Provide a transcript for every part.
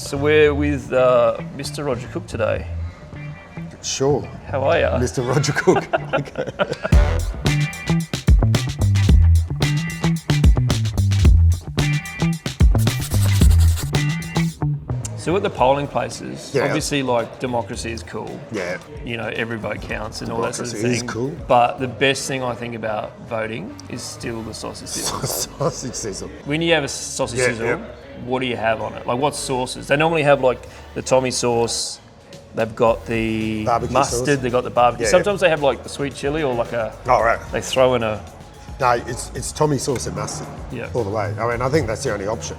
So we're with Mr. Roger Cook today. Sure. How are you? Mr. Roger Cook. So at the polling places, Yeah. obviously like democracy is cool. Yeah. You know, every vote counts and all that sort of Democracy thing. is cool. But the best thing I think about voting is still the sausage sizzle. Sausage sizzle. When you have a sausage Yeah, sizzle, yeah. what do you have on it? Like what sauces? They normally have like the Tommy sauce. They've got the Barbecue mustard. sauce. They've got the barbecue. Yeah, Sometimes they have like the sweet chili or like a. Oh, right. They throw in a. No, it's Tommy sauce and mustard. Yeah. All the way. I mean, I think that's the only option.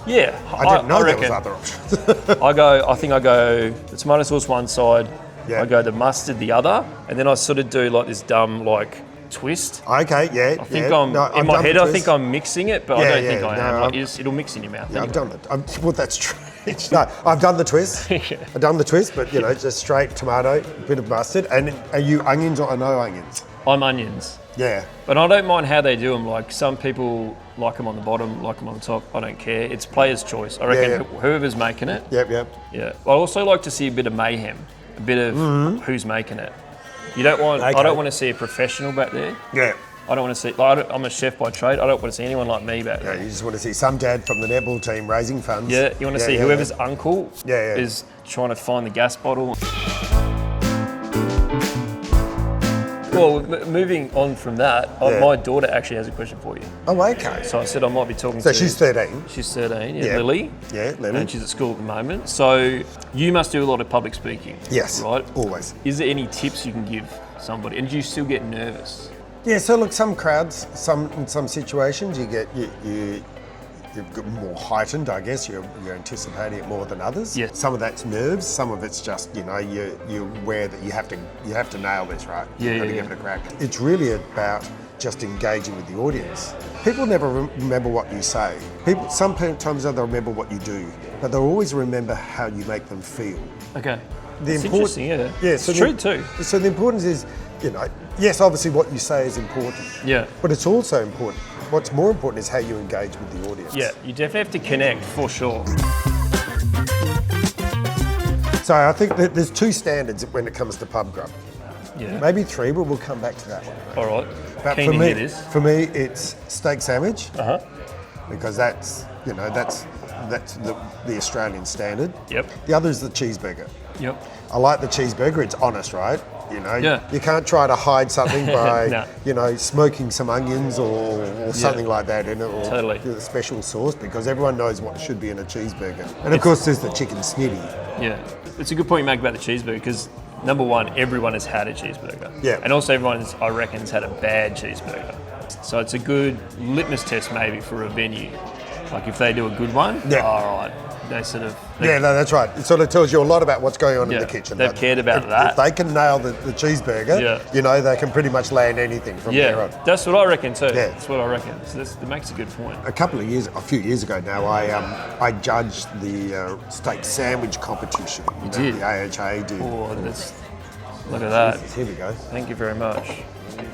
Yeah, I didn't know there was reckon. other options. I think I go the tomato sauce one side. Yeah. I go the mustard the other, and then I sort of do like this dumb like twist. Okay, yeah. I think yeah. I'm No, in I've my done head. the I think twist. I'm mixing it, but I Yeah, don't yeah, think I no, am. Like, I'm- it'll mix in your mouth. Yeah, anyway. I've done it. Well, that's strange. No, I've done the twist. Yeah. I've done the twist, but just straight tomato, bit of mustard. And are you onions or no onions? I'm onions, Yeah. but I don't mind how they do them. Like some people like them on the bottom, like them on the top. I don't care. It's player's choice. I reckon Yeah. whoever's making it. Yep, yep. Yeah. I also like to see a bit of mayhem, a bit of who's making it. You don't want. I Okay. don't want to see a professional back there. Yeah. I don't want to see. Like, I'm a chef by trade. I don't want to see anyone like me back Yeah, there. you just want to see some dad from the netball team raising funds. Yeah, you want to see whoever's uncle Yeah, yeah. is trying to find the gas bottle. Well, moving on from that, Yeah. my daughter actually has a question for you. Oh, okay. So I said I might be talking So to. she's 13. She's 13, yeah, Yeah. Lily. Yeah, Lily. And she's at school at the moment. So you must do a lot of public speaking. Yes, Right? always. Is there any tips you can give somebody? And do you still get nervous? Yeah, so look, some crowds, in some situations, you've got more heightened, I guess. You're anticipating it more than others. Yeah. Some of that's nerves. Some of it's just you're aware that you have to nail this, right? Yeah, You've got to yeah, give it a crack. It's really about just engaging with the audience. People never remember what you say. Sometimes they'll remember what you do, but they'll always remember how you make them feel. Okay. The It's import- interesting, yeah. Yeah, It's true too. So the importance is, yes, obviously what you say is important. Yeah. But it's also important. What's more important is how you engage with the audience. Yeah, you definitely have to connect for sure. So I think that there's two standards when it comes to pub grub. Yeah. Maybe three, but we'll come back to that one. All right. But Keen to hear this. for me, it's steak sandwich Uh-huh. because that's the Australian standard. Yep. The other is the cheeseburger. Yep. I like the cheeseburger. It's honest, right? Yeah. You can't try to hide something by, No. smoking some onions or something like that in it, or Totally. the special sauce, because everyone knows what should be in a cheeseburger. And of course, there's the chicken snitty. Yeah. It's a good point you make about the cheeseburger because number one, everyone has had a cheeseburger. Yeah. And also everyone, I reckon, has had a bad cheeseburger. So it's a good litmus test maybe for a venue. Like if they do a good one, Yeah. all right. They sort of... Yeah, no, that's right. It sort of tells you a lot about what's going on in Yeah, the kitchen. they've But cared about if, that. If they can nail the cheeseburger, Yeah. they can pretty much land anything from there Yeah, on. that's what I reckon too. Yeah. That's what I reckon. So that makes a good point. A few years ago now, I judged the steak sandwich competition. You did? The AHA did. Oh, look at that. Here we go. Thank you very much.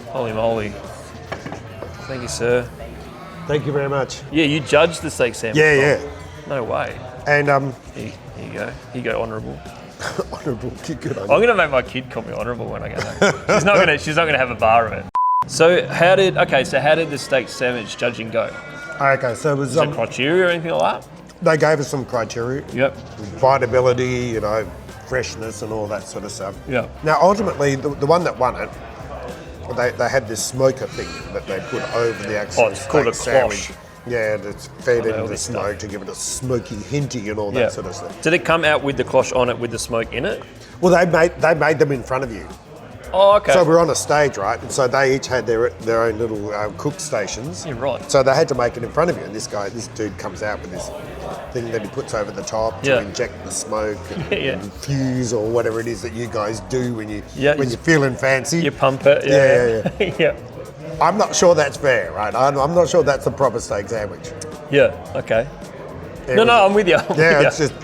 Holy moly. Thank you, sir. Thank you very much. Yeah, you judged the steak sandwich. Yeah, yeah. No way. And Here you go. Here you go, honourable. honourable, good on I'm you. gonna make my kid call me honourable when I go home. She's not gonna have a bar of it. So how did the steak sandwich judging go? Okay, so it was Is there criteria or anything like that? they gave us some criteria, Yep. biteability, freshness and all that sort of stuff. Yeah. Now, ultimately, the one that won it, they had this smoker thing that they put over the actual Oh, it's called a steak sandwich. cloche. Yeah, that's fed all into the this smoke stuff. to give it a smoky, hinty and all that Yeah. sort of stuff. Did it come out with the cloche on it with the smoke in it? Well, they made them in front of you. Oh, okay. So we're on a stage, right? And so they each had their own little cook stations. You're right. So they had to make it in front of you. And this dude comes out with this thing that he puts over the top to Yeah. inject the smoke and, Yeah. and fuse or whatever it is that you guys do when you're you- feeling fancy. You pump it. Yeah, Yeah. I'm not sure that's fair, right? I'm not sure that's a proper steak sandwich. Yeah. Okay. No, I'm with you. I'm Yeah, with it's you. just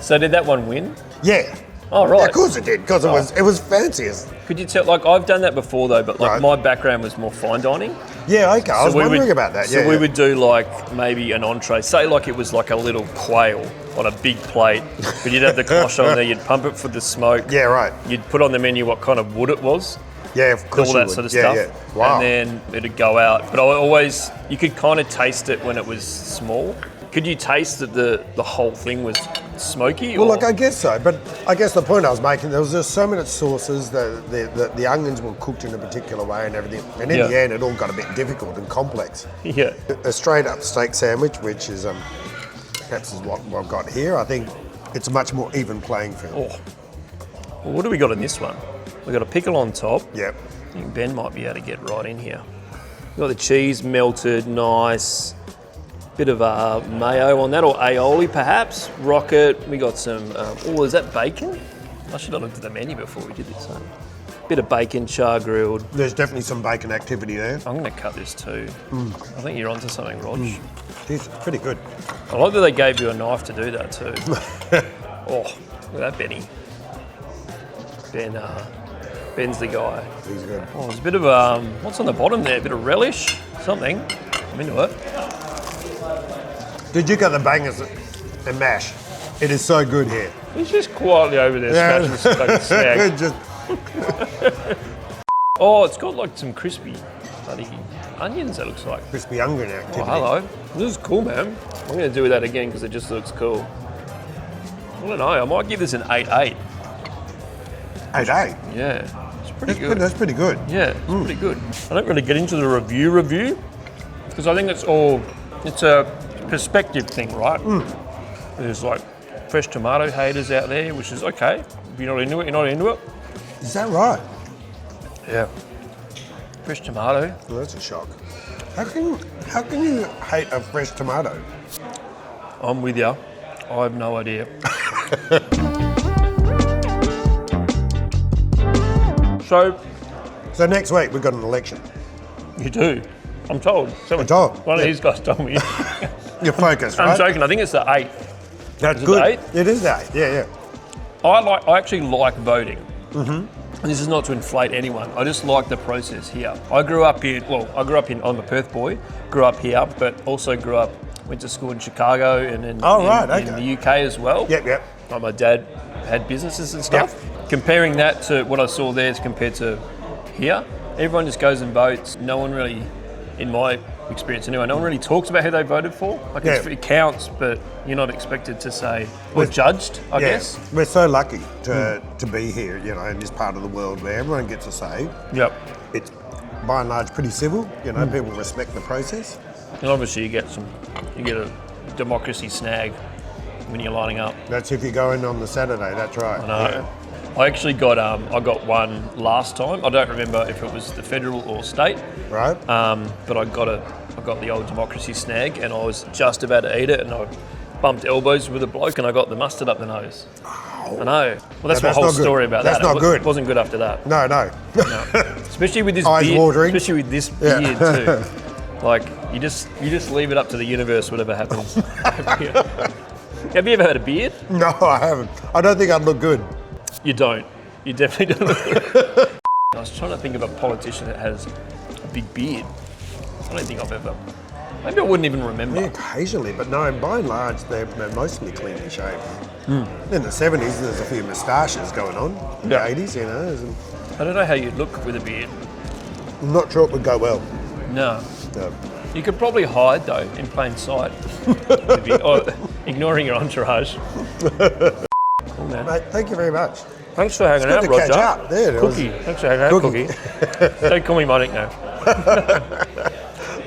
So did that one win? yeah. Oh, right. Yeah, of course it did, because it was fancy as. Could you tell? Like I've done that before though, but like Right. my background was more fine dining. Yeah, okay. I was wondering about that. So yeah, we yeah. would do like maybe an entree. Say like it was like a little quail on a big plate, but you'd have the cloche on there, you'd pump it for the smoke. Yeah, right. You'd put on the menu what kind of wood it was. Yeah, of course all you that would. sort of Yeah, stuff. yeah. Wow. And then it'd go out. But I always, you could kind of taste it when it was small. Could you taste that the whole thing was smoky? Well, or? look, I guess so. But I guess the point I was making, there was just so many sauces, the onions were cooked in a particular way and everything. And in the end, it all got a bit difficult and complex. Yeah. A straight up steak sandwich, which is perhaps is what I've got here, I think it's a much more even playing field. Oh. Well, what do we got in this one? We've got a pickle on top. Yep. I think Ben might be able to get right in here. We've got the cheese melted, nice. Bit of mayo on that, or aioli perhaps. Rocket. We got some, is that bacon? I should have looked at the menu before we did this. Bit of bacon, char grilled. There's definitely some bacon activity there. I'm going to cut this too. I think you're onto something, Rog. It's pretty good. I like that they gave you a knife to do that too. Oh, look at that, Benny. Ben's the guy. He's good. Oh, there's a bit of, what's on the bottom there? A bit of relish, something. I'm into it. Did you get the bangers and mash? It is so good here. He's just quietly over there smashing this fucking snag. Just, Oh, it's got like some crispy bloody onions, it looks like. crispy onion activity. Oh, hello. This is cool, man. I'm going to do that again because it just looks cool. I don't know. I might give this an 8-8. 8-8. Yeah. It's pretty good. That's pretty good. Yeah, it's pretty good. I don't really get into the review because I think it's a perspective thing, right? There's like fresh tomato haters out there, which is okay. If you're not into it, you're not into it. Is that right? Yeah. Fresh tomato. Well, that's a shock. How can you hate a fresh tomato? I'm with you. I have no idea. So next week we've got an election. You do. I'm told. I'm told. One of these guys told me. You're focused, right? I'm joking. I think it's the 8th. That's Is it good. the 8th? It is the 8th. Yeah. I actually like voting. And this is not to inflate anyone. I just like the process here. I'm a Perth boy, grew up here, but also went to school in Chicago and in the UK as well. Yep. Like my dad had businesses and stuff. Yep. Comparing that to what I saw there as compared to here, everyone just goes and votes. No one really, in my experience anyway, no one really talks about who they voted for. Like it counts, but you're not expected to say, or judged, I guess. We're so lucky to be here, in this part of the world where everyone gets a say. Yep. It's by and large pretty civil, people respect the process. And obviously you get a democracy snag when you're lining up. That's if you go in on the Saturday, that's right. I know. Yeah. I actually got one last time. I don't remember if it was the federal or state. Right. But I got the old democracy snag and I was just about to eat it and I bumped elbows with a bloke and I got the mustard up the nose. Oh. I know. Well, that's my whole story about that. That's not good. It wasn't good after that. No. Especially with this Eyes beard. watering. Especially with this beard too. Like you just leave it up to the universe, whatever happens. Have you ever had a beard? No, I haven't. I don't think I'd look good. You don't. You definitely don't look good. I was trying to think of a politician that has a big beard. I don't think I've ever. Maybe I wouldn't even remember. Yeah, occasionally, but no, by and large, they're mostly cleanly shaved. In the 70s, there's a few moustaches going on. In the 80s, I don't know how you'd look with a beard. I'm not sure it would go well. No. You could probably hide, though, in plain sight. Or ignoring your entourage. Cool, man. Mate, thank you very much. Thanks for hanging out, Good to Roger. catch up. Yeah, Cookie. Thanks for hanging out, Cookie. Don't call me my nickname.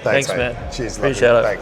Thanks, man. Cheers, Appreciate it. Thanks.